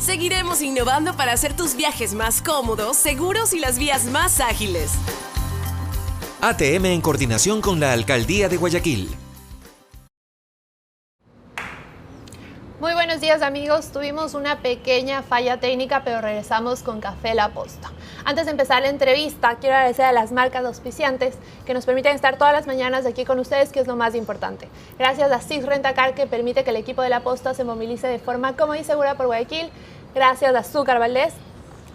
Seguiremos innovando para hacer tus viajes más cómodos, seguros y las vías más ágiles. ATM en coordinación con la Alcaldía de Guayaquil. Muy buenos días, amigos. Tuvimos una pequeña falla técnica, pero regresamos con Café La Posta. Antes de empezar la entrevista, quiero agradecer a las marcas auspiciantes que nos permiten estar todas las mañanas aquí con ustedes, que es lo más importante. Gracias a Six Rentacar, que permite que el equipo de La Posta se movilice de forma cómoda y segura por Guayaquil. Gracias a Azúcar Valdés.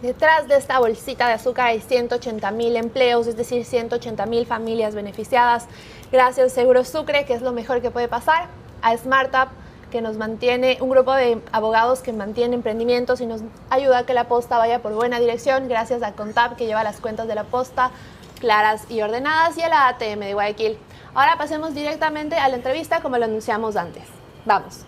Detrás de esta bolsita de azúcar hay 180,000 empleos, es decir, 180,000 familias beneficiadas. Gracias a Seguro Sucre, que es lo mejor que puede pasar. A SmartUp, que nos mantiene, un grupo de abogados que mantiene emprendimientos y nos ayuda a que la posta vaya por buena dirección. Gracias a Contab, que lleva las cuentas de la posta claras y ordenadas, y a la ATM de Guayaquil. Ahora pasemos directamente a la entrevista como lo anunciamos antes. Vamos.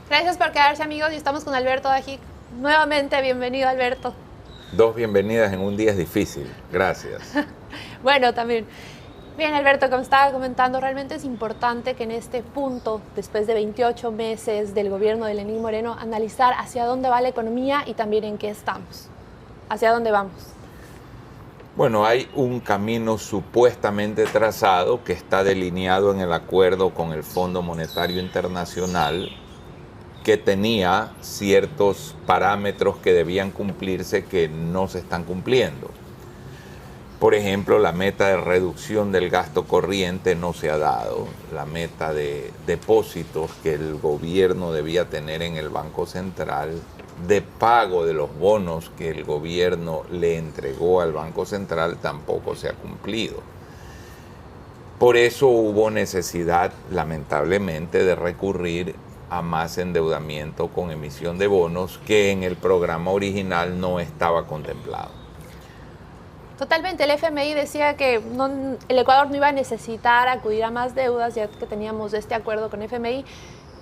Gracias por quedarse, amigos, y estamos con Alberto Dajic. Nuevamente, bienvenido, Alberto. Dos bienvenidas en un día es difícil. Gracias. Bueno, también. Bien, Alberto, como estaba comentando, realmente es importante que en este punto, después de 28 meses del gobierno de Lenín Moreno, analizar hacia dónde va la economía y también en qué estamos. ¿Hacia dónde vamos? Bueno, hay un camino supuestamente trazado que está delineado en el acuerdo con el Fondo Monetario Internacional, que tenía ciertos parámetros que debían cumplirse que no se están cumpliendo. Por ejemplo, la meta de reducción del gasto corriente no se ha dado. La meta de depósitos que el gobierno debía tener en el Banco Central, de pago de los bonos que el gobierno le entregó al Banco Central, tampoco se ha cumplido. Por eso hubo necesidad, lamentablemente, de recurrir a más endeudamiento con emisión de bonos que en el programa original no estaba contemplado. Totalmente, el FMI decía que el Ecuador no iba a necesitar acudir a más deudas, ya que teníamos este acuerdo con FMI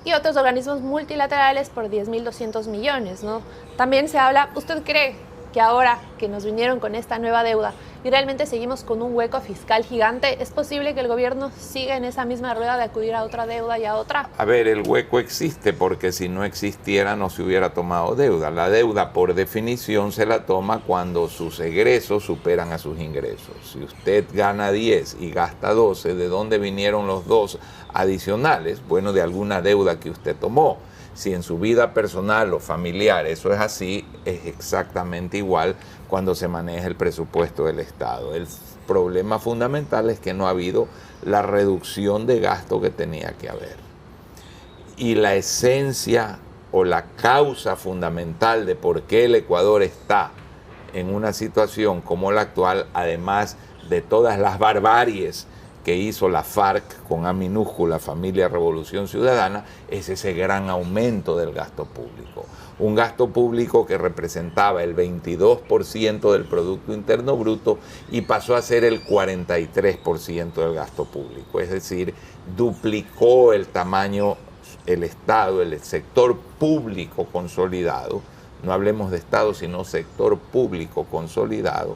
y otros organismos multilaterales por 10.200 millones, ¿no? También se habla, ¿usted cree que ahora que nos vinieron con esta nueva deuda y realmente seguimos con un hueco fiscal gigante, es posible que el gobierno siga en esa misma rueda de acudir a otra deuda y a otra? A ver, el hueco existe porque si no existiera no se hubiera tomado deuda. La deuda, por definición, se la toma cuando sus egresos superan a sus ingresos. Si usted gana 10 y gasta 12, ¿de dónde vinieron los 2 adicionales? Bueno, de alguna deuda que usted tomó. Si en su vida personal o familiar eso es así, es exactamente igual cuando se maneja el presupuesto del Estado. El problema fundamental es que no ha habido la reducción de gasto que tenía que haber. Y la esencia o la causa fundamental de por qué el Ecuador está en una situación como la actual, además de todas las barbaries que hizo la FARC con A minúscula, Familia Revolución Ciudadana, es ese gran aumento del gasto público. Un gasto público que representaba el 22% del Producto Interno Bruto y pasó a ser el 43% del gasto público. Es decir, duplicó el tamaño, el Estado, el sector público consolidado, no hablemos de Estado, sino sector público consolidado,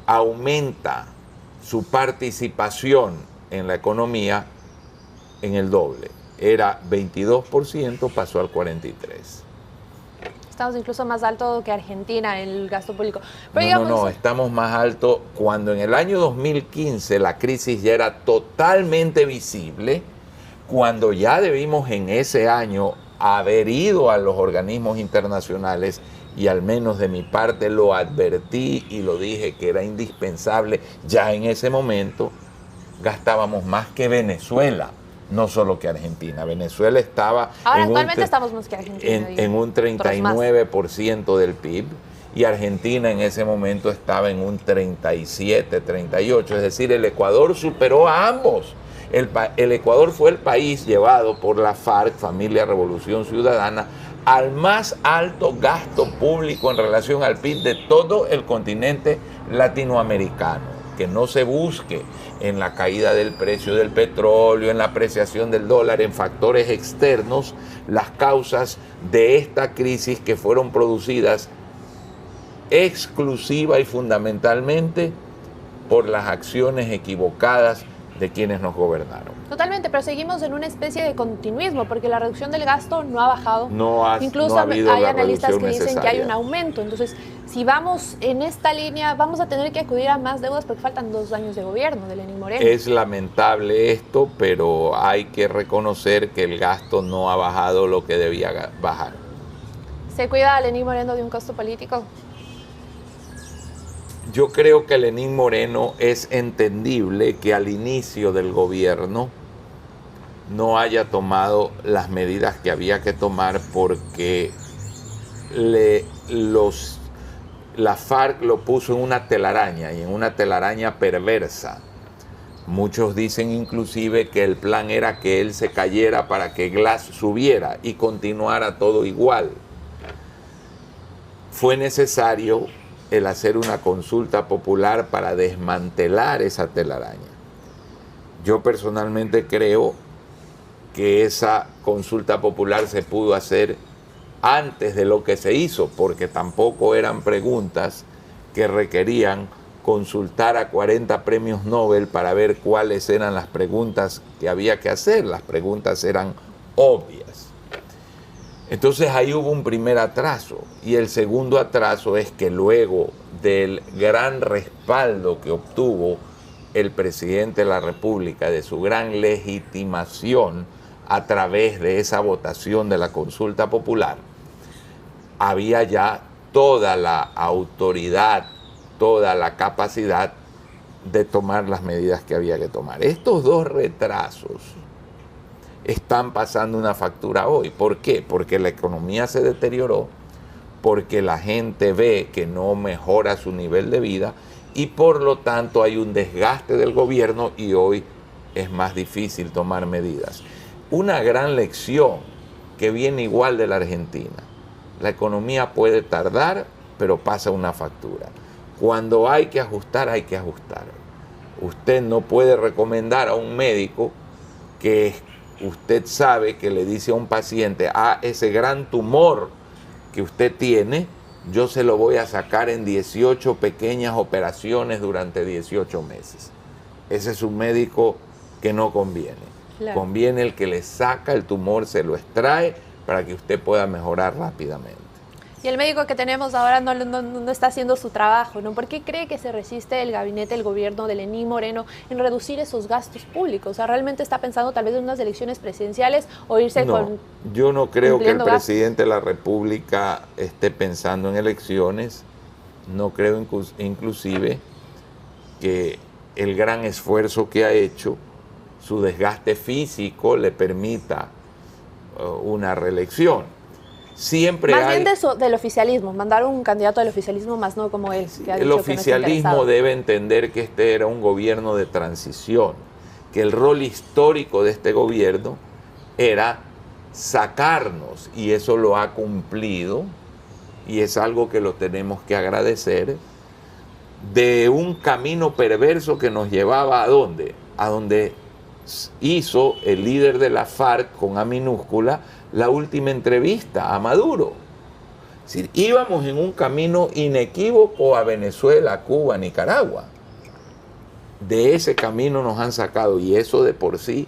aumenta su participación en la economía en el doble. Era 22%, pasó al 43%. Estamos incluso más alto que Argentina en el gasto público. Pero no, estamos más alto cuando en el año 2015 la crisis ya era totalmente visible, cuando ya debimos en ese año haber ido a los organismos internacionales, y al menos de mi parte lo advertí y lo dije que era indispensable. Ya en ese momento gastábamos más que Venezuela, no solo que Argentina. Venezuela estaba ahora actualmente estamos más que Argentina, en un 39% del PIB, y Argentina en ese momento estaba en un 37, 38, es decir, el Ecuador superó a ambos. El Ecuador fue el país llevado por la FARC, Familia Revolución Ciudadana, al más alto gasto público en relación al PIB de todo el continente latinoamericano. que no se busque en la caída del precio del petróleo, en la apreciación del dólar, en factores externos, las causas de esta crisis que fueron producidas exclusiva y fundamentalmente por las acciones equivocadas de quienes nos gobernaron. Totalmente, pero seguimos en una especie de continuismo, porque la reducción del gasto no ha bajado. Incluso no ha habido hay la analistas que reducción dicen que hay un necesaria. aumento. Entonces, si vamos en esta línea, vamos a tener que acudir a más deudas porque faltan 2 años de gobierno de Lenín Moreno. Es lamentable esto, pero hay que reconocer que el gasto no ha bajado lo que debía bajar. ¿Se cuida a Lenín Moreno de un costo político? Yo creo que Lenín Moreno es entendible que al inicio del gobierno no haya tomado las medidas que había que tomar porque la FARC lo puso en una telaraña y en una telaraña perversa. Muchos dicen inclusive que el plan era que él se cayera para que Glass subiera y continuara todo igual. Fue necesario el hacer una consulta popular para desmantelar esa telaraña. Yo personalmente creo que esa consulta popular se pudo hacer antes de lo que se hizo, porque tampoco eran preguntas que requerían consultar a 40 premios Nobel para ver cuáles eran las preguntas que había que hacer. Las preguntas eran obvias. Entonces ahí hubo un primer atraso, y el segundo atraso es que luego del gran respaldo que obtuvo el presidente de la República, de su gran legitimación a través de esa votación de la consulta popular, había ya toda la autoridad, toda la capacidad de tomar las medidas que había que tomar. Estos dos retrasos están pasando una factura hoy. ¿Por qué? Porque la economía se deterioró, porque la gente ve que no mejora su nivel de vida y por lo tanto hay un desgaste del gobierno y hoy es más difícil tomar medidas. Una gran lección que viene igual de la Argentina. La economía puede tardar, pero pasa una factura. Cuando hay que ajustar, hay que ajustar. Usted no puede recomendar a un médico que usted sabe que le dice a un paciente, ese gran tumor que usted tiene, yo se lo voy a sacar en 18 pequeñas operaciones durante 18 meses. Ese es un médico que no conviene. Claro. Conviene el que le saca el tumor, se lo extrae para que usted pueda mejorar rápidamente. Y el médico que tenemos ahora no está haciendo su trabajo, ¿no? ¿Por qué cree que se resiste el gabinete, el gobierno de Lenín Moreno en reducir esos gastos públicos? O sea, ¿realmente está pensando tal vez en unas elecciones presidenciales o irse con... Yo no creo que el presidente de la República esté pensando en elecciones. No creo inclusive que el gran esfuerzo que ha hecho, su desgaste físico, le permita una reelección. Siempre más bien del oficialismo, mandar un candidato del oficialismo más no como él. Que ha dicho el oficialismo que no debe entender que este era un gobierno de transición, que el rol histórico de este gobierno era sacarnos, y eso lo ha cumplido, y es algo que lo tenemos que agradecer, de un camino perverso que nos llevaba ¿a dónde? A donde hizo el líder de la FARC, con A minúscula, la última entrevista a Maduro. Es decir, íbamos en un camino inequívoco a Venezuela, a Cuba, a Nicaragua. De ese camino nos han sacado, y eso de por sí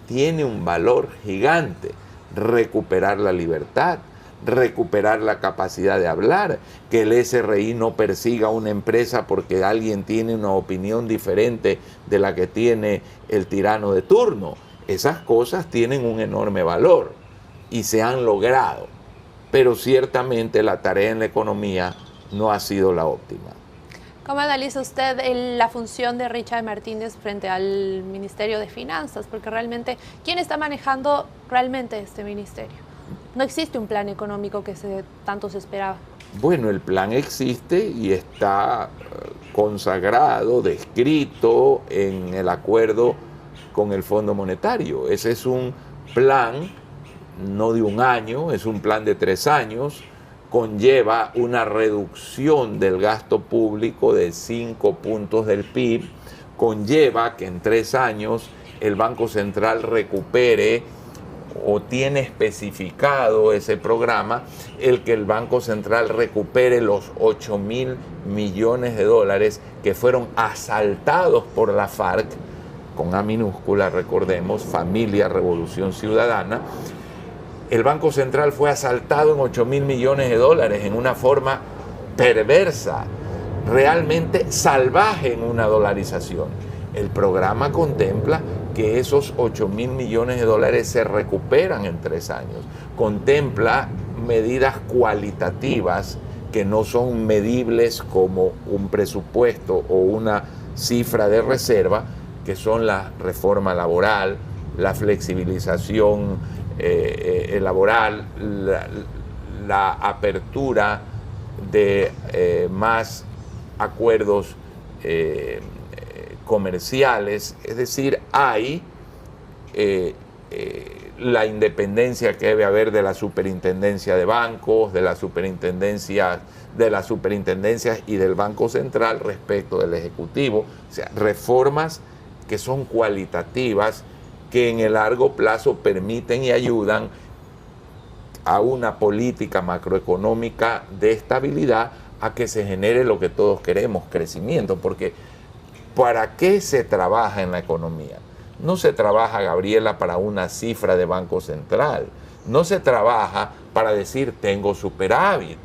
tiene un valor gigante. Recuperar la libertad, recuperar la capacidad de hablar, que el SRI no persiga a una empresa porque alguien tiene una opinión diferente de la que tiene el tirano de turno. Esas cosas tienen un enorme valor y se han logrado, pero ciertamente la tarea en la economía no ha sido la óptima. ¿Cómo analiza usted la función de Richard Martínez frente al Ministerio de Finanzas? Porque realmente, ¿quién está manejando realmente este ministerio? No existe un plan económico que tanto se esperaba. Bueno, el plan existe y está consagrado, descrito en el acuerdo con el Fondo Monetario. Ese es un plan no de un año, es un plan de 3 años conlleva una reducción del gasto público de 5 puntos del PIB, conlleva que en 3 años el Banco Central recupere o tiene especificado ese programa, el que el Banco Central recupere los 8.000 millones de dólares que fueron asaltados por la FARC, con A minúscula, recordemos, Familia Revolución Ciudadana. El Banco Central fue asaltado en 8.000 millones de dólares en una forma perversa, realmente salvaje en una dolarización. El programa contempla que esos 8.000 millones de dólares se recuperan en 3 años. Contempla medidas cualitativas que no son medibles como un presupuesto o una cifra de reserva, que son la reforma laboral, la flexibilización laboral, la apertura de más acuerdos comerciales. Es decir, hay la independencia que debe haber de la superintendencia de bancos, de las superintendencias y del Banco Central respecto del Ejecutivo. O sea, reformas que son cualitativas, que en el largo plazo permiten y ayudan a una política macroeconómica de estabilidad, a que se genere lo que todos queremos, crecimiento. Porque ¿para qué se trabaja en la economía? No se trabaja, Gabriela, para una cifra de Banco Central. No se trabaja para decir tengo superávit.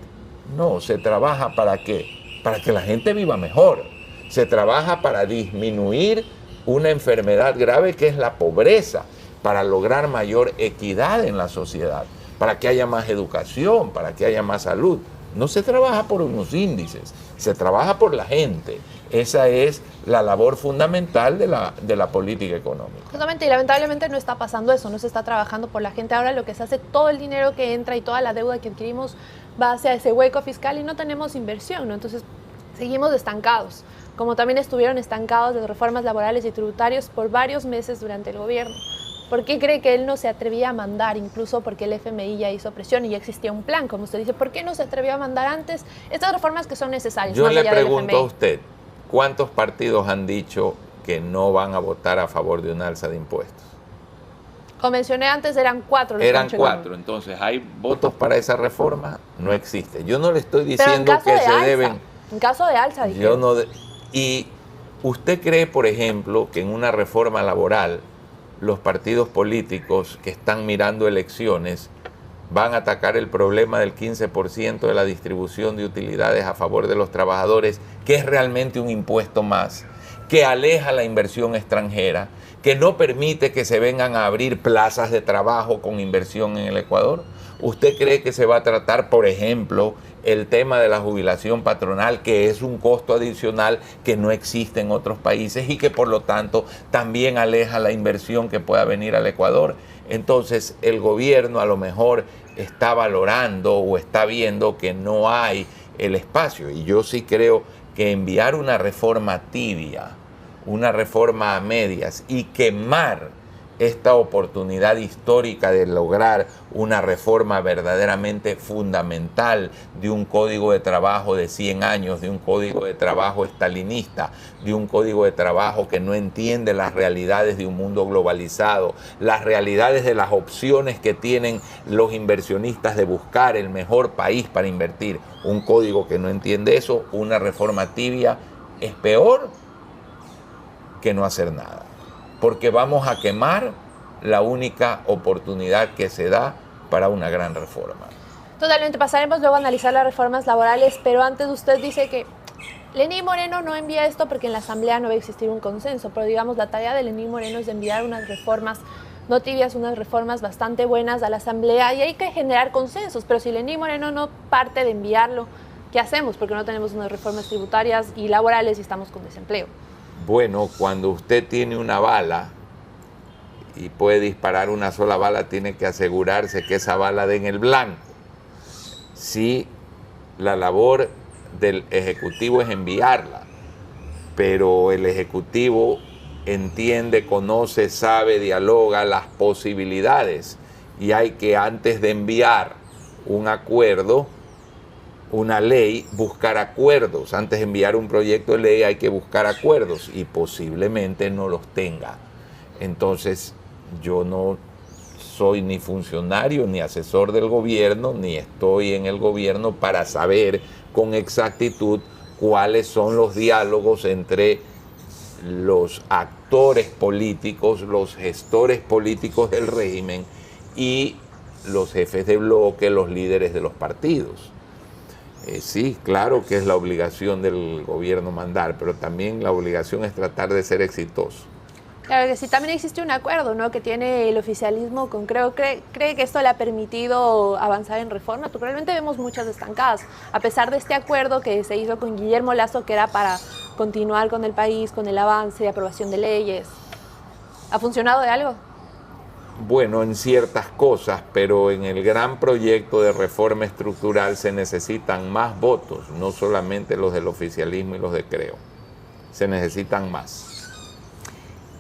No, se trabaja ¿para qué? Para que la gente viva mejor. Se trabaja para disminuir una enfermedad grave que es la pobreza, para lograr mayor equidad en la sociedad, para que haya más educación, para que haya más salud. No se trabaja por unos índices, se trabaja por la gente. Esa es la labor fundamental de la política económica. Justamente, y lamentablemente no está pasando eso, no se está trabajando por la gente. Ahora lo que se hace, todo el dinero que entra y toda la deuda que adquirimos va hacia ese hueco fiscal y no tenemos inversión, ¿no? Entonces seguimos estancados, como también estuvieron estancados las reformas laborales y tributarias por varios meses durante el gobierno. ¿Por qué cree que él no se atrevía a mandar? Incluso porque el FMI ya hizo presión y ya existía un plan, como usted dice. ¿Por qué no se atrevió a mandar antes estas reformas que son necesarias? Yo le pregunto a usted, ¿cuántos partidos han dicho que no van a votar a favor de un alza de impuestos? Como mencioné antes, eran 4. Eran 4, entonces ¿hay votos para esa reforma? No existe. Yo no le estoy diciendo que se deben... En caso de alza, dije. Yo no y usted cree, por ejemplo, que en una reforma laboral los partidos políticos que están mirando elecciones van a atacar el problema del 15% de la distribución de utilidades a favor de los trabajadores, que es realmente un impuesto más, que aleja la inversión extranjera, que no permite que se vengan a abrir plazas de trabajo con inversión en el Ecuador? ¿Usted cree que se va a tratar, por ejemplo, el tema de la jubilación patronal, que es un costo adicional que no existe en otros países y que por lo tanto también aleja la inversión que pueda venir al Ecuador? Entonces el gobierno a lo mejor está valorando o está viendo que no hay el espacio. Y yo sí creo que enviar una reforma tibia, una reforma a medias y quemar esta oportunidad histórica de lograr una reforma verdaderamente fundamental de un código de trabajo de 100 años, de un código de trabajo estalinista, de un código de trabajo que no entiende las realidades de un mundo globalizado, las realidades de las opciones que tienen los inversionistas de buscar el mejor país para invertir. Un código que no entiende eso, una reforma tibia, es peor que no hacer nada, porque vamos a quemar la única oportunidad que se da para una gran reforma. Totalmente, pasaremos luego a analizar las reformas laborales, pero antes usted dice que Lenín Moreno no envía esto porque en la Asamblea no va a existir un consenso, pero digamos la tarea de Lenín Moreno es de enviar unas reformas no tibias, unas reformas bastante buenas a la Asamblea y hay que generar consensos, pero si Lenín Moreno no parte de enviarlo, ¿qué hacemos? Porque no tenemos unas reformas tributarias y laborales y estamos con desempleo. Bueno, cuando usted tiene una bala y puede disparar una sola bala, tiene que asegurarse que esa bala dé en el blanco. Sí, la labor del Ejecutivo es enviarla, pero el Ejecutivo entiende, conoce, sabe, dialoga las posibilidades y hay que, antes de enviar un acuerdo, una ley, buscar acuerdos. Antes de enviar un proyecto de ley hay que buscar acuerdos y posiblemente no los tenga. Entonces, yo no soy ni funcionario ni asesor del gobierno, ni estoy en el gobierno para saber con exactitud cuáles son los diálogos entre los actores políticos, los gestores políticos del régimen y los jefes de bloque, los líderes de los partidos. Sí, claro que es la obligación del gobierno mandar, pero también la obligación es tratar de ser exitoso. Claro que sí, también existe un acuerdo, ¿no?, que tiene el oficialismo con cree que esto le ha permitido avanzar en reformas, porque realmente vemos muchas estancadas, a pesar de este acuerdo que se hizo con Guillermo Lasso, que era para continuar con el país, con el avance de aprobación de leyes. ¿Ha funcionado de algo? Bueno, en ciertas cosas, pero en el gran proyecto de reforma estructural se necesitan más votos, no solamente los del oficialismo y los de Creo, se necesitan más.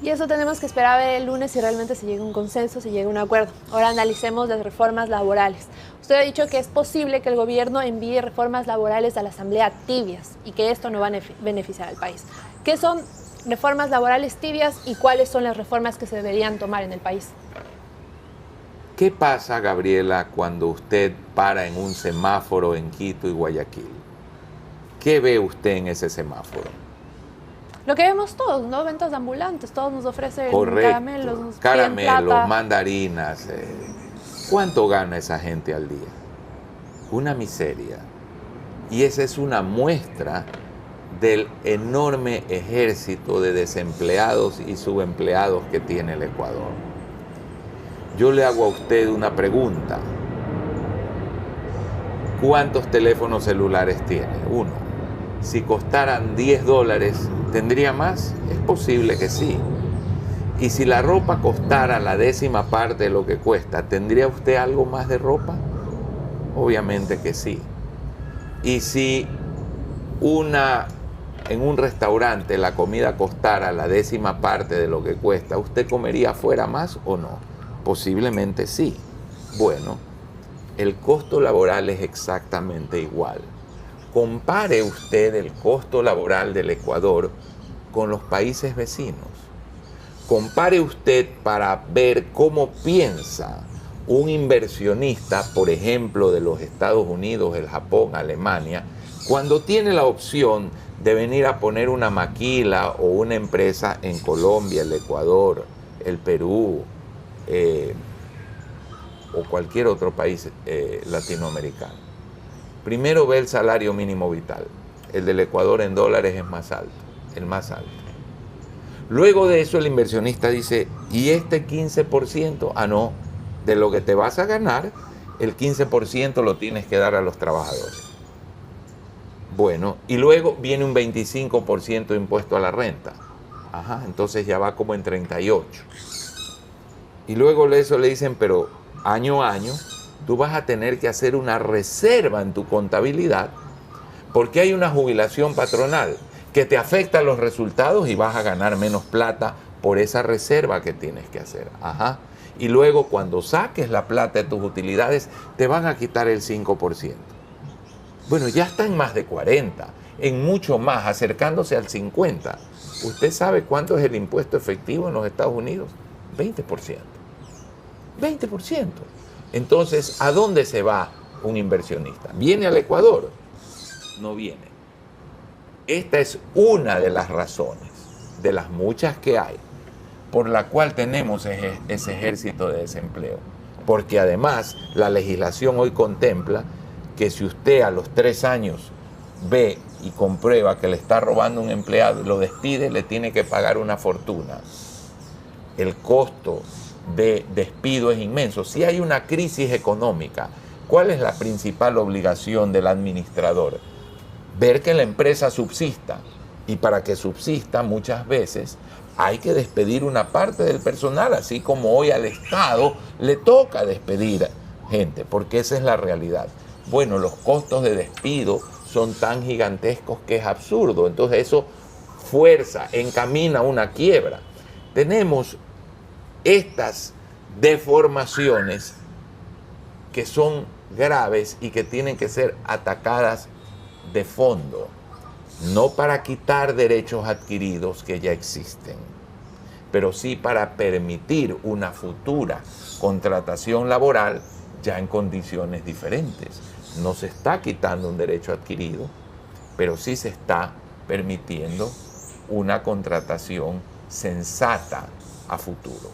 Y eso tenemos que esperar a ver el lunes si realmente se llega a un consenso, si llega a un acuerdo. Ahora analicemos las reformas laborales. Usted ha dicho que es posible que el gobierno envíe reformas laborales a la Asamblea tibias y que esto no va a beneficiar al país. ¿Qué son reformas laborales tibias y cuáles son las reformas que se deberían tomar en el país? ¿Qué pasa, Gabriela, cuando usted para en un semáforo en Quito y Guayaquil? ¿Qué ve usted en ese semáforo? Lo que vemos todos, ¿no? Ventas ambulantes, todos nos ofrecen caramelos, nos caramelos, mandarinas. ¿Cuánto gana esa gente al día? Una miseria. Y esa es una muestra del enorme ejército de desempleados y subempleados que tiene el Ecuador. Yo le hago a usted una pregunta. ¿Cuántos teléfonos celulares tiene? Uno. Si costaran $10, ¿tendría más? Es posible que sí. Y si la ropa costara la 10ª parte de lo que cuesta, ¿tendría usted algo más de ropa? Obviamente que sí. Y si en un restaurante la comida costara la 10ª parte de lo que cuesta, ¿usted comería afuera más o no? Posiblemente sí. Bueno, el costo laboral es exactamente igual. Compare usted el costo laboral del Ecuador con los países vecinos. Compare usted para ver cómo piensa un inversionista, por ejemplo, de los Estados Unidos, el Japón, Alemania, cuando tiene la opción de venir a poner una maquila o una empresa en Colombia, el Ecuador, el Perú, o cualquier otro país latinoamericano. Primero ve el salario mínimo vital. El del Ecuador en dólares es más alto, el más alto. Luego de eso el inversionista dice, ¿y este 15%? Ah, no, de lo que te vas a ganar, el 15% lo tienes que dar a los trabajadores. Bueno, y luego viene un 25% de impuesto a la renta. Ajá, entonces ya va como en 38. Y luego de eso le dicen, pero año a año, tú vas a tener que hacer una reserva en tu contabilidad porque hay una jubilación patronal que te afecta los resultados y vas a ganar menos plata por esa reserva que tienes que hacer. Ajá. Y luego cuando saques la plata de tus utilidades te van a quitar el 5%. Bueno, ya está en más de 40, en mucho más, acercándose al 50%. ¿Usted sabe cuánto es el impuesto efectivo en los Estados Unidos? 20%. 20%. Entonces, ¿a dónde se va un inversionista? ¿Viene al Ecuador? No viene. Esta es una de las razones, de las muchas que hay, por la cual tenemos ese ejército de desempleo. Porque además, la legislación hoy contempla que si usted a los 3 años ve y comprueba que le está robando un empleado y lo despide, le tiene que pagar una fortuna. El costo de despido es inmenso. Si hay una crisis económica, ¿cuál es la principal obligación del administrador? Ver que la empresa subsista. Y para que subsista, muchas veces hay que despedir una parte del personal, así como hoy al Estado le toca despedir gente, porque esa es la realidad. Bueno, los costos de despido son tan gigantescos que es absurdo. Entonces eso fuerza, encamina una quiebra. Tenemos estas deformaciones que son graves y que tienen que ser atacadas de fondo, no para quitar derechos adquiridos que ya existen, pero sí para permitir una futura contratación laboral ya en condiciones diferentes. No se está quitando un derecho adquirido, pero sí se está permitiendo una contratación sensata a futuro.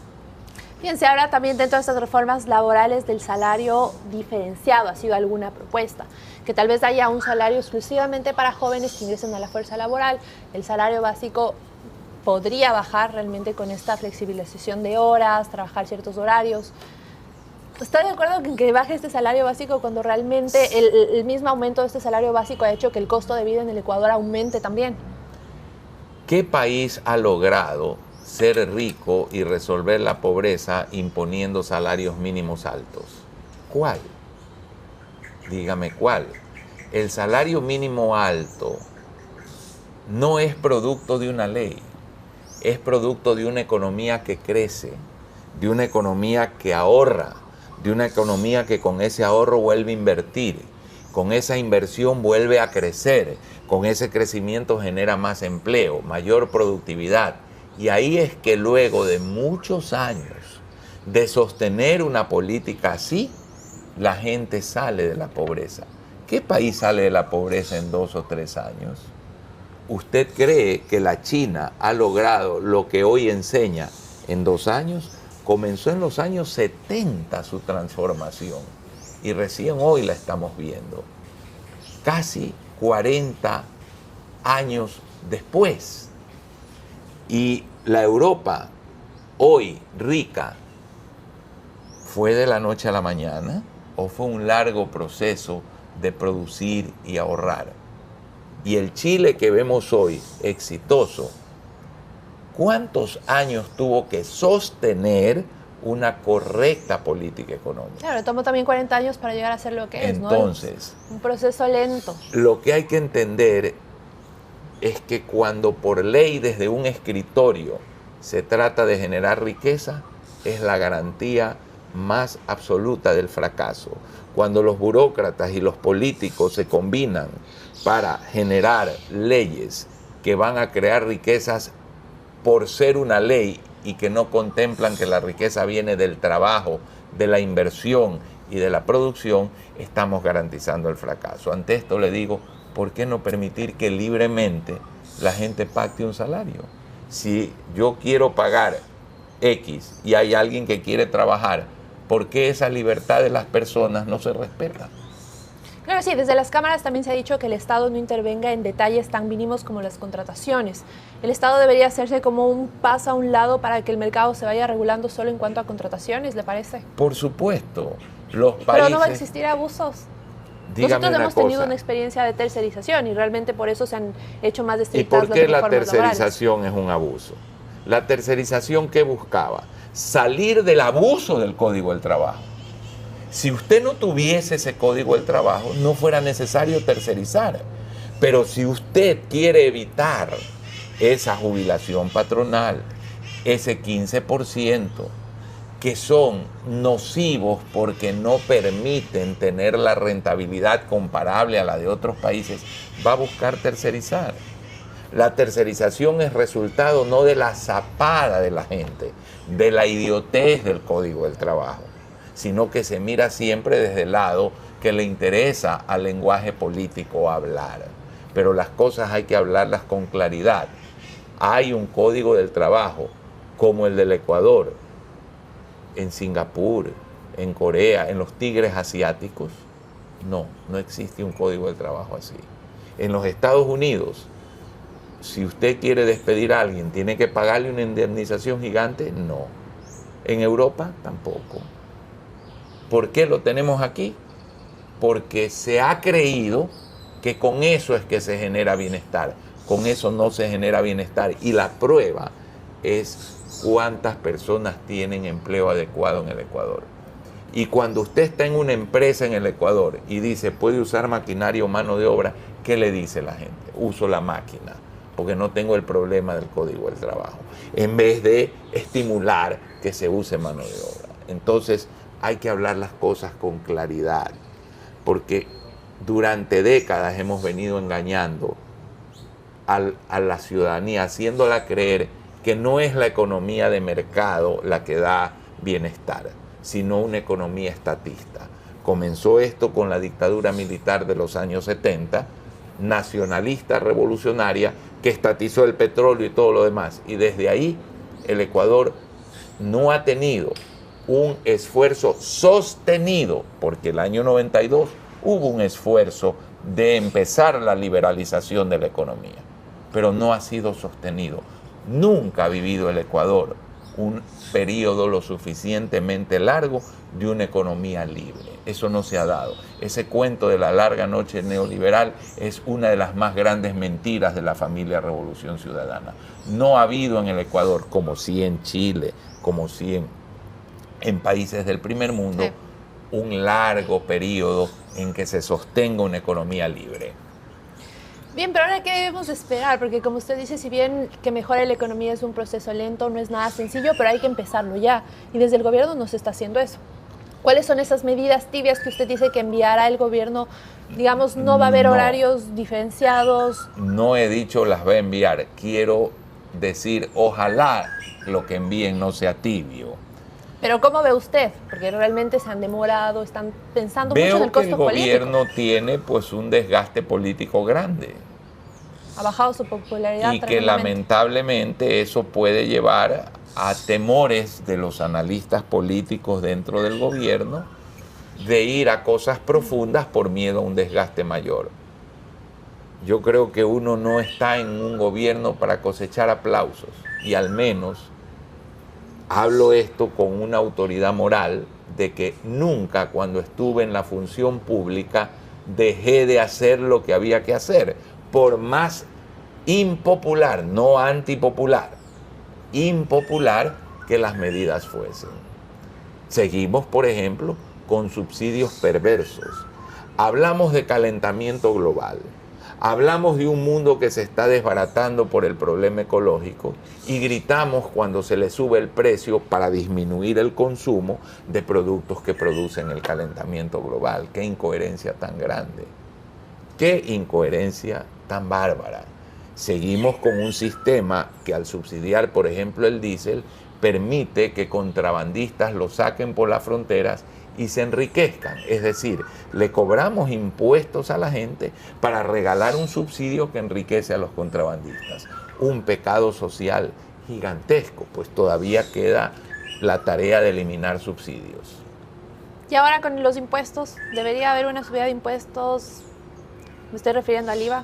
Bien, si ahora también dentro de estas reformas laborales del salario diferenciado ha sido alguna propuesta, que tal vez haya un salario exclusivamente para jóvenes que ingresen a la fuerza laboral. El salario básico podría bajar realmente con esta flexibilización de horas, trabajar ciertos horarios. ¿Está de acuerdo en que baje este salario básico cuando realmente el mismo aumento de este salario básico ha hecho que el costo de vida en el Ecuador aumente también? ¿Qué país ha logrado ser rico y resolver la pobreza imponiendo salarios mínimos altos? ¿Cuál? Dígame cuál. El salario mínimo alto no es producto de una ley, es producto de una economía que crece, de una economía que ahorra, de una economía que con ese ahorro vuelve a invertir, con esa inversión vuelve a crecer, con ese crecimiento genera más empleo, mayor productividad. Y ahí es que luego de muchos años de sostener una política así, la gente sale de la pobreza. ¿Qué país sale de la pobreza en 2 o 3 años? ¿Usted cree que la China ha logrado lo que hoy enseña en 2 años? Comenzó en los años 70 su transformación y recién hoy la estamos viendo. Casi 40 años después. Y la Europa, hoy rica, ¿fue de la noche a la mañana o fue un largo proceso de producir y ahorrar? Y el Chile que vemos hoy, exitoso, ¿cuántos años tuvo que sostener una correcta política económica? Claro, tomó también 40 años para llegar a ser lo que es, ¿no? Entonces, Un proceso lento. lo que hay que entender es que cuando por ley desde un escritorio se trata de generar riqueza, es la garantía más absoluta del fracaso. Cuando los burócratas y los políticos se combinan para generar leyes que van a crear riquezas por ser una ley y que no contemplan que la riqueza viene del trabajo, de la inversión y de la producción, estamos garantizando el fracaso. Ante esto le digo, ¿por qué no permitir que libremente la gente pacte un salario? Si yo quiero pagar X y hay alguien que quiere trabajar, ¿por qué esa libertad de las personas no se respeta? Claro, sí, desde las cámaras también se ha dicho que el Estado no intervenga en detalles tan mínimos como las contrataciones. El Estado debería hacerse como un paso a un lado para que el mercado se vaya regulando solo en cuanto a contrataciones, ¿le parece? Por supuesto, los países... Pero no va a existir abusos. Dígame Nosotros hemos tenido cosa. una experiencia de tercerización y realmente por eso se han hecho más ¿Y estrictas por qué las la reformas tercerización es un abuso? La tercerización, ¿qué buscaba? Salir del abuso del Código del Trabajo. Si usted no tuviese ese Código del Trabajo, no fuera necesario tercerizar. Pero si usted quiere evitar esa jubilación patronal, ese 15%, que son nocivos porque no permiten tener la rentabilidad comparable a la de otros países, va a buscar tercerizar. La tercerización es resultado no de la zapada de la gente, de la idiotez del Código del Trabajo, sino que se mira siempre desde el lado que le interesa al lenguaje político hablar. Pero las cosas hay que hablarlas con claridad. Hay un Código del Trabajo como el del Ecuador, en Singapur, en Corea, en los tigres asiáticos. No, no existe un Código del Trabajo así. En los Estados Unidos, si usted quiere despedir a alguien, ¿tiene que pagarle una indemnización gigante? No. En Europa tampoco. ¿Por qué lo tenemos aquí? Porque se ha creído que con eso es que se genera bienestar. Con eso no se genera bienestar. Y la prueba es cuántas personas tienen empleo adecuado en el Ecuador. Y cuando usted está en una empresa en el Ecuador y dice, puede usar maquinaria o mano de obra, ¿qué le dice la gente? Uso la máquina, porque no tengo el problema del Código del Trabajo, en vez de estimular que se use mano de obra. Entonces hay que hablar las cosas con claridad. porque durante décadas hemos venido engañando a la ciudadanía, haciéndola creer que no es la economía de mercado la que da bienestar, sino una economía estatista. Comenzó esto con la dictadura militar de los años 70, nacionalista, revolucionaria, que estatizó el petróleo y todo lo demás. Y desde ahí el Ecuador no ha tenido un esfuerzo sostenido, porque el año 92 hubo un esfuerzo de empezar la liberalización de la economía, pero no ha sido sostenido. Nunca ha vivido el Ecuador un periodo lo suficientemente largo de una economía libre. Eso no se ha dado. Ese cuento de la larga noche neoliberal es una de las más grandes mentiras de la familia Revolución Ciudadana. No ha habido en el Ecuador, como sí en Chile, como sí en países del primer mundo, un largo periodo en que se sostenga una economía libre. Bien, pero ahora, ¿qué debemos esperar? Porque como usted dice, si bien que mejore la economía es un proceso lento, no es nada sencillo, pero hay que empezarlo ya. Y desde el gobierno no se está haciendo eso. ¿Cuáles son esas medidas tibias que usted dice que enviará el gobierno? Digamos, no va a haber horarios diferenciados. No he dicho las va a enviar. Quiero decir, ojalá lo que envíen no sea tibio. Pero ¿cómo ve usted? Porque realmente se han demorado, están pensando mucho en el costo político. Veo que el gobierno tiene pues un desgaste político grande. Ha bajado su popularidad. Y que lamentablemente eso puede llevar a temores de los analistas políticos dentro del gobierno de ir a cosas profundas por miedo a un desgaste mayor. Yo creo que uno no está en un gobierno para cosechar aplausos, y al menos hablo esto con una autoridad moral de que nunca, cuando estuve en la función pública, dejé de hacer lo que había que hacer, por más impopular, no antipopular, impopular que las medidas fuesen. Seguimos, por ejemplo, con subsidios perversos. Hablamos de calentamiento global. Hablamos de un mundo que se está desbaratando por el problema ecológico y gritamos cuando se le sube el precio para disminuir el consumo de productos que producen el calentamiento global. ¡Qué incoherencia tan grande! ¡Qué incoherencia tan bárbara! Seguimos con un sistema que al subsidiar, por ejemplo, el diésel, permite que contrabandistas lo saquen por las fronteras y se enriquezcan. Es decir, le cobramos impuestos a la gente para regalar un subsidio que enriquece a los contrabandistas. Un pecado social gigantesco, pues todavía queda la tarea de eliminar subsidios. Y ahora con los impuestos, ¿debería haber una subida de impuestos? ¿Me estoy refiriendo al IVA?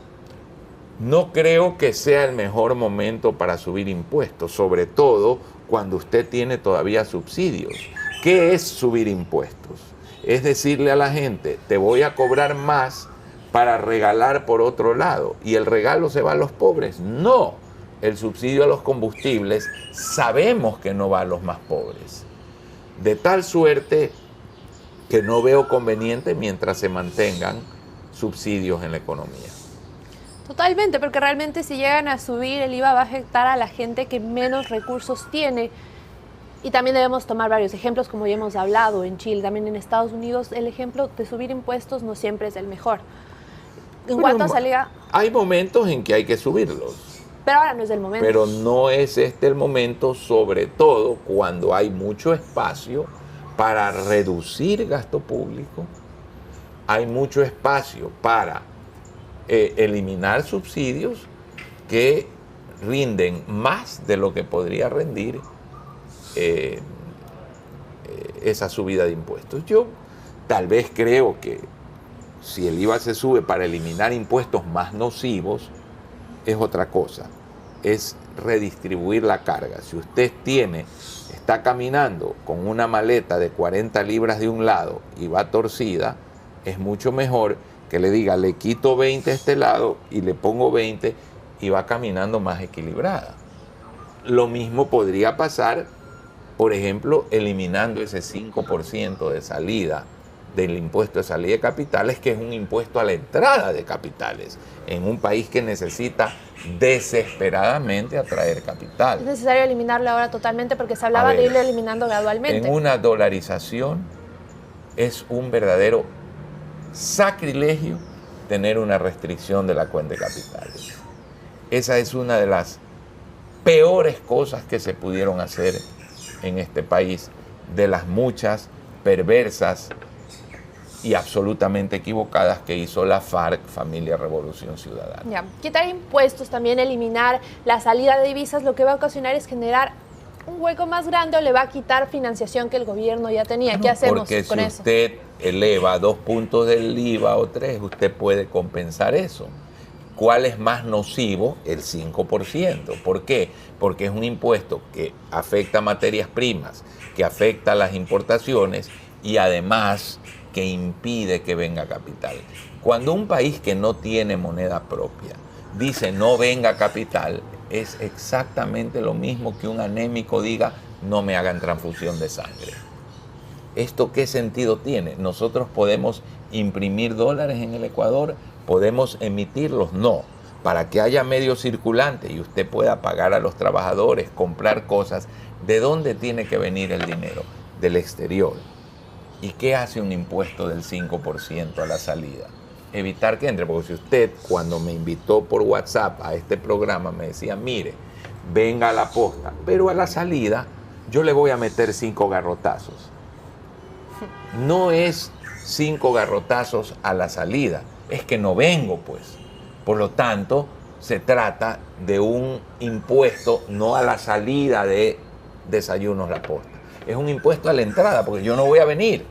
No creo que sea el mejor momento para subir impuestos, sobre todo cuando usted tiene todavía subsidios. ¿Qué es subir impuestos? Es decirle a la gente, te voy a cobrar más para regalar por otro lado, y el regalo se va a los pobres. No, el subsidio a los combustibles sabemos que no va a los más pobres. De tal suerte que no veo conveniente mientras se mantengan subsidios en la economía. Totalmente, porque realmente si llegan a subir el IVA va a afectar a la gente que menos recursos tiene. Y también debemos tomar varios ejemplos, como ya hemos hablado en Chile, también en Estados Unidos, el ejemplo de subir impuestos no siempre es el mejor. En cuanto a salida... Hay momentos en que hay que subirlos. Pero ahora no es el momento. Pero no es este el momento, sobre todo cuando hay mucho espacio para reducir gasto público, hay mucho espacio para eliminar subsidios que rinden más de lo que podría rendir esa subida de impuestos. Yo tal vez creo que si el IVA se sube para eliminar impuestos más nocivos, es otra cosa, es redistribuir la carga. Si usted está caminando con una maleta de 40 libras de un lado y va torcida, es mucho mejor que le diga, le quito 20 a este lado y le pongo 20 y va caminando más equilibrada. Lo mismo podría pasar, por ejemplo, eliminando ese 5% de salida del impuesto de salida de capitales, que es un impuesto a la entrada de capitales en un país que necesita desesperadamente atraer capital. Es necesario eliminarlo ahora totalmente porque se hablaba de irlo eliminando gradualmente. En una dolarización es un verdadero sacrilegio tener una restricción de la cuenta de capitales. Esa es una de las peores cosas que se pudieron hacer en este país, de las muchas perversas y absolutamente equivocadas que hizo la FARC, Familia Revolución Ciudadana. Ya. Quitar impuestos, también eliminar la salida de divisas, lo que va a ocasionar es generar un hueco más grande o le va a quitar financiación que el gobierno ya tenía. ¿Qué hacemos porque con eso? Porque si usted eleva 2 puntos del IVA o 3, usted puede compensar eso. ¿Cuál es más nocivo? El 5%. ¿Por qué? Porque es un impuesto que afecta a materias primas, que afecta a las importaciones y además que impide que venga capital. Cuando un país que no tiene moneda propia dice no venga capital, es exactamente lo mismo que un anémico diga no me hagan transfusión de sangre. ¿Esto qué sentido tiene? Nosotros podemos imprimir dólares en el Ecuador, podemos emitirlos, no. Para que haya medio circulante y usted pueda pagar a los trabajadores, comprar cosas, ¿de dónde tiene que venir el dinero? Del exterior. ¿Y qué hace un impuesto del 5% a la salida? Evitar que entre, porque si usted cuando me invitó por WhatsApp a este programa me decía, mire, venga a la posta, pero a la salida yo le voy a meter 5 garrotazos. No es 5 garrotazos a la salida, es que no vengo pues. Por lo tanto, se trata de un impuesto no a la salida de Desayunos La Posta. Es un impuesto a la entrada, porque yo no voy a venir.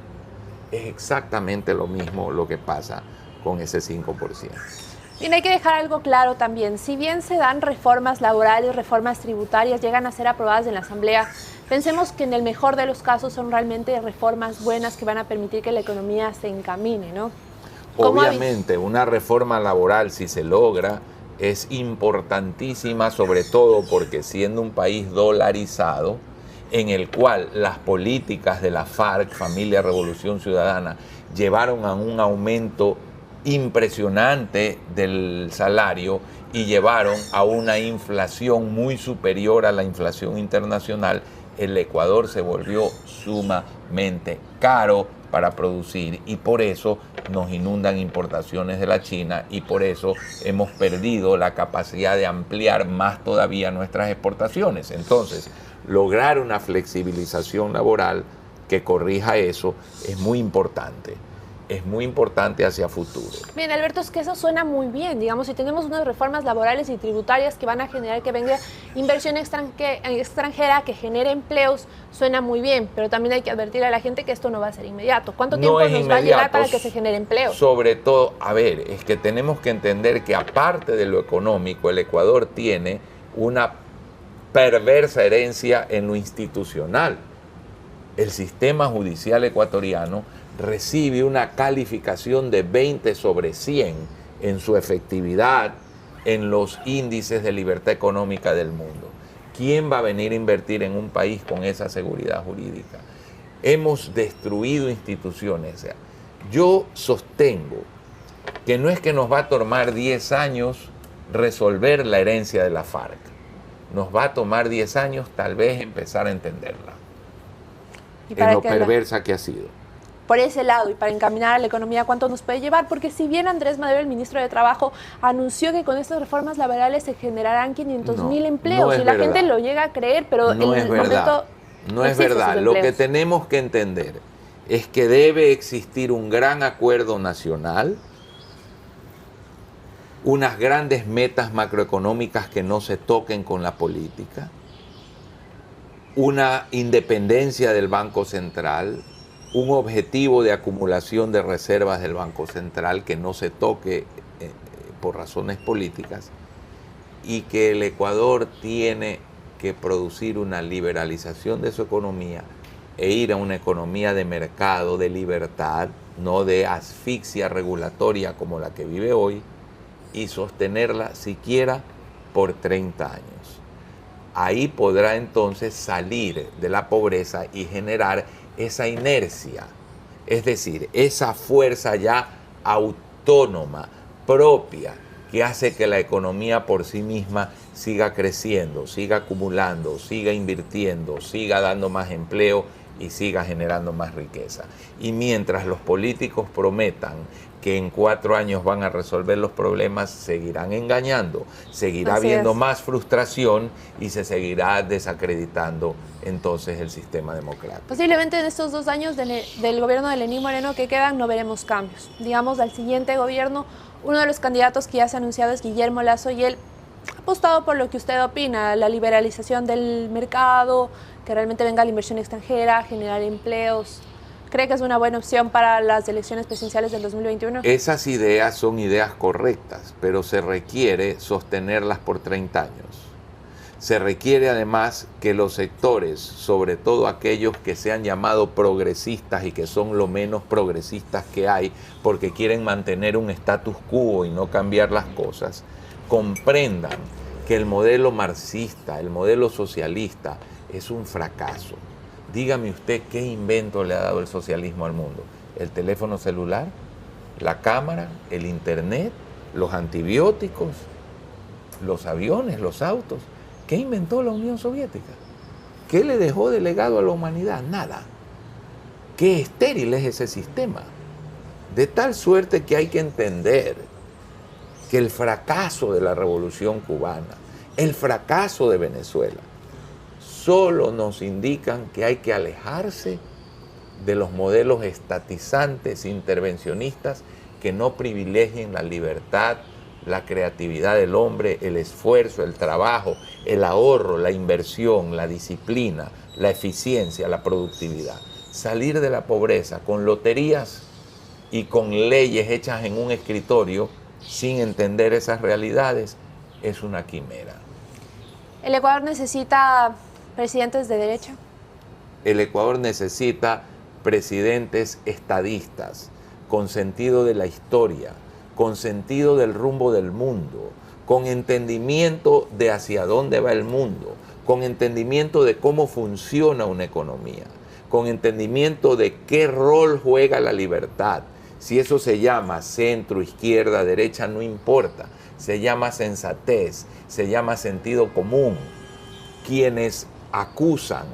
Es exactamente lo mismo lo que pasa con ese 5%. Bien, hay que dejar algo claro también. Si bien se dan reformas laborales, reformas tributarias, llegan a ser aprobadas en la Asamblea, pensemos que en el mejor de los casos son realmente reformas buenas que van a permitir que la economía se encamine, ¿no? Obviamente, una reforma laboral, si se logra, es importantísima, sobre todo porque siendo un país dolarizado, en el cual las políticas de la FARC, Familia Revolución Ciudadana, llevaron a un aumento impresionante del salario y llevaron a una inflación muy superior a la inflación internacional, el Ecuador se volvió sumamente caro para producir y por eso nos inundan importaciones de la China y por eso hemos perdido la capacidad de ampliar más todavía nuestras exportaciones. Entonces, lograr una flexibilización laboral que corrija eso es muy importante. Es muy importante hacia futuro. Bien, Alberto, es que eso suena muy bien. Digamos, si tenemos unas reformas laborales y tributarias que van a generar que venga inversión extranjera, que genere empleos, suena muy bien. Pero también hay que advertir a la gente que esto no va a ser inmediato. ¿Cuánto tiempo nos va a llevar para que se genere empleo? Sobre todo, a ver, es que tenemos que entender que aparte de lo económico, el Ecuador tiene una perversa herencia en lo institucional. El sistema judicial ecuatoriano recibe una calificación de 20 sobre 100 en su efectividad en los índices de libertad económica del mundo. ¿Quién va a venir a invertir en un país con esa seguridad jurídica? Hemos destruido instituciones. O sea, yo sostengo que no es que nos va a tomar 10 años resolver la herencia de la FARC. Nos va a tomar 10 años tal vez empezar a entenderla. En lo perversa que ha sido. Por ese lado y para encaminar a la economía, ¿cuánto nos puede llevar? Porque si bien Andrés Madero, el ministro de Trabajo, anunció que con estas reformas laborales se generarán 500,000 empleos y la gente lo llega a creer, pero no es verdad. No es verdad. Lo que tenemos que entender es que debe existir un gran acuerdo nacional, unas grandes metas macroeconómicas que no se toquen con la política, una independencia del Banco Central, un objetivo de acumulación de reservas del Banco Central que no se toque por razones políticas y que el Ecuador tiene que producir una liberalización de su economía e ir a una economía de mercado, de libertad, no de asfixia regulatoria como la que vive hoy, y sostenerla siquiera por 30 años. Ahí podrá entonces salir de la pobreza y generar esa inercia, es decir, esa fuerza ya autónoma, propia, que hace que la economía por sí misma siga creciendo, siga acumulando, siga invirtiendo, siga dando más empleo y siga generando más riqueza. Y mientras los políticos prometan que en 4 años van a resolver los problemas, seguirán engañando, seguirá habiendo más frustración y se seguirá desacreditando entonces el sistema democrático. Posiblemente en estos 2 años del gobierno de Lenín Moreno que quedan no veremos cambios. Digamos, al siguiente gobierno, uno de los candidatos que ya se ha anunciado es Guillermo Lasso y él ha apostado por lo que usted opina, la liberalización del mercado, que realmente venga la inversión extranjera, generar empleos. ¿Cree que es una buena opción para las elecciones presidenciales del 2021? Esas ideas son ideas correctas, pero se requiere sostenerlas por 30 años. Se requiere además que los sectores, sobre todo aquellos que se han llamado progresistas y que son lo menos progresistas que hay, porque quieren mantener un status quo y no cambiar las cosas, comprendan que el modelo marxista, el modelo socialista, es un fracaso. Dígame usted qué invento le ha dado el socialismo al mundo. ¿El teléfono celular? ¿La cámara? ¿El internet? ¿Los antibióticos? ¿Los aviones? ¿Los autos? ¿Qué inventó la Unión Soviética? ¿Qué le dejó de legado a la humanidad? Nada. Qué estéril es ese sistema. De tal suerte que hay que entender que el fracaso de la Revolución Cubana, el fracaso de Venezuela, solo nos indican que hay que alejarse de los modelos estatizantes, intervencionistas, que no privilegien la libertad, la creatividad del hombre, el esfuerzo, el trabajo, el ahorro, la inversión, la disciplina, la eficiencia, la productividad. Salir de la pobreza con loterías y con leyes hechas en un escritorio sin entender esas realidades es una quimera. ¿El Ecuador necesita presidentes de derecha? El Ecuador necesita presidentes estadistas, con sentido de la historia, con sentido del rumbo del mundo, con entendimiento de hacia dónde va el mundo, con entendimiento de cómo funciona una economía, con entendimiento de qué rol juega la libertad. Si eso se llama centro, izquierda, derecha, no importa. Se llama sensatez, se llama sentido común. Quienes acusan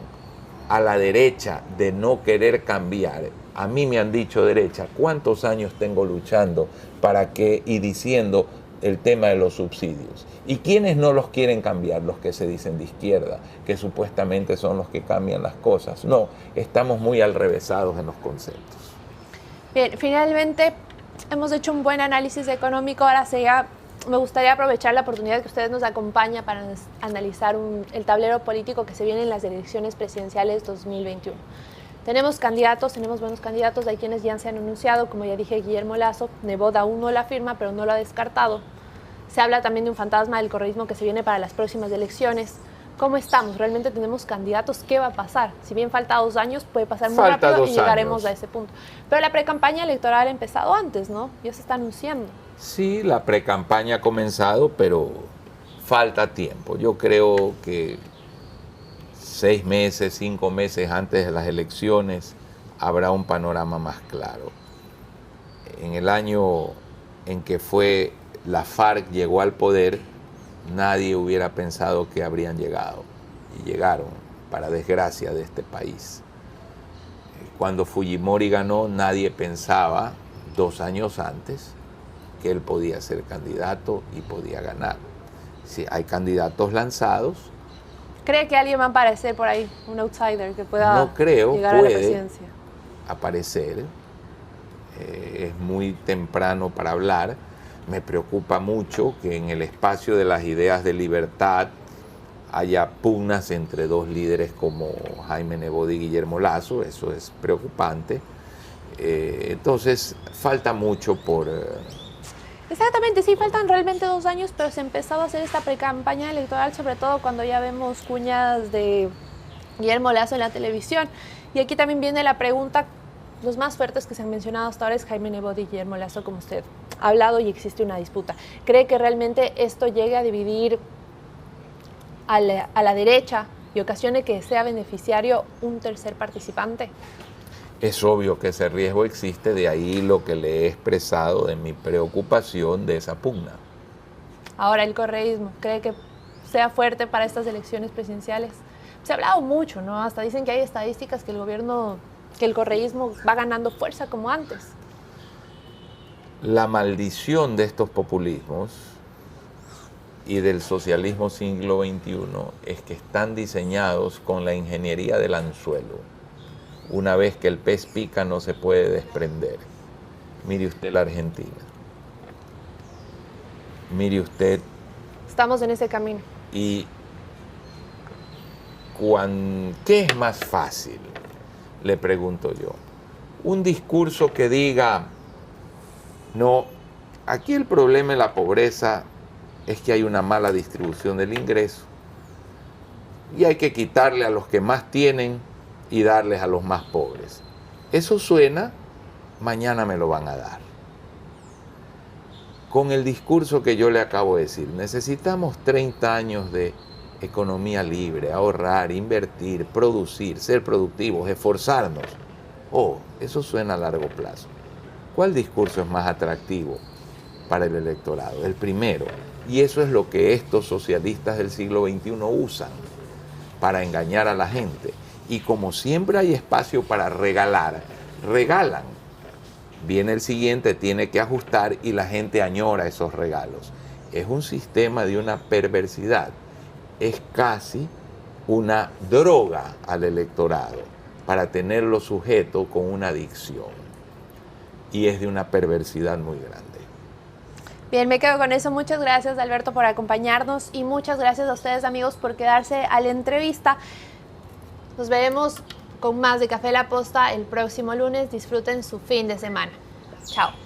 a la derecha de no querer cambiar, a mí me han dicho derecha, ¿cuántos años tengo luchando para que y diciendo el tema de los subsidios? ¿Y quiénes no los quieren cambiar? Los que se dicen de izquierda, que supuestamente son los que cambian las cosas. No, estamos muy alrevesados en los conceptos. Bien, finalmente hemos hecho un buen análisis económico, ahora me gustaría aprovechar la oportunidad que ustedes nos acompañan para analizar el tablero político que se viene en las elecciones presidenciales 2021. Tenemos buenos candidatos, hay quienes ya se han anunciado, como ya dije, Guillermo Lasso, Nebot aún no la firma, pero no lo ha descartado. Se habla también de un fantasma del correísmo que se viene para las próximas elecciones. ¿Cómo estamos? ¿Realmente tenemos candidatos? ¿Qué va a pasar? Si bien falta 2 años, puede pasar muy rápido y llegaremos a ese punto. Pero la precampaña electoral ha empezado antes, ¿no? Ya se está anunciando. Sí, la precampaña ha comenzado, pero falta tiempo. Yo creo que 6 meses, 5 meses antes de las elecciones habrá un panorama más claro. En el año en que la FARC llegó al poder, nadie hubiera pensado que habrían llegado. Y llegaron, para desgracia de este país. Cuando Fujimori ganó, nadie pensaba, 2 años antes, que él podía ser candidato y podía ganar. Sí, hay candidatos lanzados. ¿Cree que alguien va a aparecer por ahí, un outsider que pueda llegar a la presidencia? Aparecer. Es muy temprano para hablar. Me preocupa mucho que en el espacio de las ideas de libertad haya pugnas entre 2 líderes como Jaime Nebot y Guillermo Lasso. Eso es preocupante. Entonces, falta mucho por... Exactamente, sí, faltan realmente 2 años, pero se empezaba a hacer esta precampaña electoral, sobre todo cuando ya vemos cuñas de Guillermo Lasso en la televisión. Y aquí también viene la pregunta, los más fuertes que se han mencionado hasta ahora es Jaime Nebot y Guillermo Lasso, como usted ha hablado, y existe una disputa. ¿Cree que realmente esto llegue a dividir a la derecha y ocasione que sea beneficiario un tercer participante? Es obvio que ese riesgo existe, de ahí lo que le he expresado de mi preocupación de esa pugna. Ahora, el correísmo, ¿cree que sea fuerte para estas elecciones presidenciales? se ha hablado mucho, ¿no? Hasta dicen que hay estadísticas que el gobierno, que el correísmo va ganando fuerza como antes. La maldición de estos populismos y del socialismo siglo XXI es que están diseñados con la ingeniería del anzuelo. Una vez que el pez pica no se puede desprender. Mire usted la Argentina. Mire usted. Estamos en ese camino. Y ¿qué es más fácil? Le pregunto yo. Un discurso que diga, no, aquí el problema de la pobreza es que hay una mala distribución del ingreso y hay que quitarle a los que más tienen y darles a los más pobres. Eso suena, mañana me lo van a dar. Con el discurso que yo le acabo de decir, necesitamos 30 años de economía libre, ahorrar, invertir, producir, ser productivos, esforzarnos. Oh, eso suena a largo plazo. ¿Cuál discurso es más atractivo para el electorado? El primero. Y eso es lo que estos socialistas del siglo XXI usan para engañar a la gente. Y como siempre hay espacio para regalar, regalan. Viene el siguiente, tiene que ajustar y la gente añora esos regalos. Es un sistema de una perversidad. Es casi una droga al electorado para tenerlo sujeto con una adicción. Y es de una perversidad muy grande. Bien, me quedo con eso. Muchas gracias, Alberto, por acompañarnos y muchas gracias a ustedes, amigos, por quedarse a la entrevista. Nos veremos con más de Café La Posta el próximo lunes. Disfruten su fin de semana. Chao.